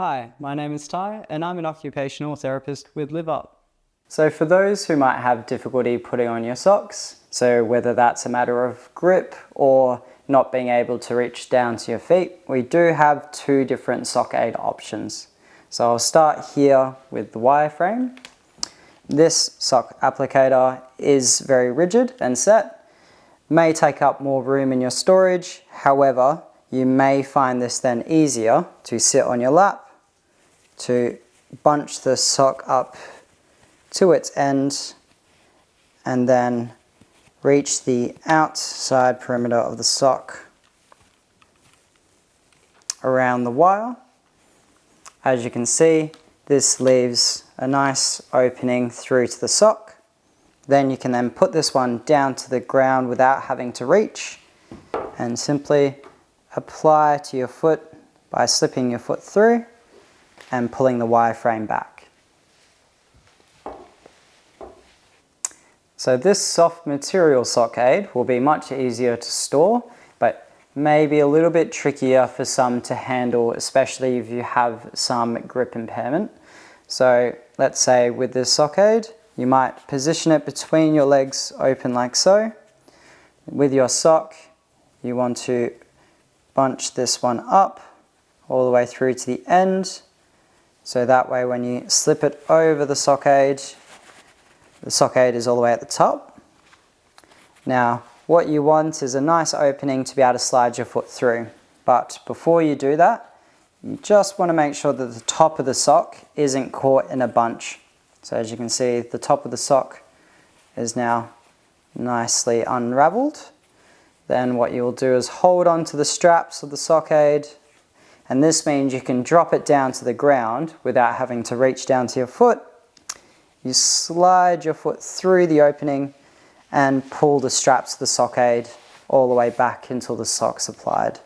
Hi, my name is Ty and I'm an occupational therapist with Live Up. So for those who might have difficulty putting on your socks, so whether that's a matter of grip or not being able to reach down to your feet, we do have two different sock aid options. So I'll start here with the wireframe. This sock applicator is very rigid and set, may take up more room in your storage. However, you may find this then easier to sit on your lap, to bunch the sock up to its end and then reach the outside perimeter of the sock around the wire. As you can see, this leaves a nice opening through to the sock. Then you can then put this one down to the ground without having to reach and simply apply to your foot by slipping your foot through and pulling the wireframe back. So this soft material sock aid will be much easier to store, but maybe a little bit trickier for some to handle, especially if you have some grip impairment. So let's say with this sock aid, you might position it between your legs open like so. With your sock, you want to bunch this one up all the way through to the end. So that way when you slip it over the sock aid is all the way at the top. Now what you want is a nice opening to be able to slide your foot through. But before you do that, you just want to make sure that the top of the sock isn't caught in a bunch. So as you can see, the top of the sock is now nicely unraveled. Then what you'll do is hold on to the straps of the sock aid, and this means you can drop it down to the ground without having to reach down to your foot. You slide your foot through the opening and pull the straps of the sock aid all the way back until the sock's applied.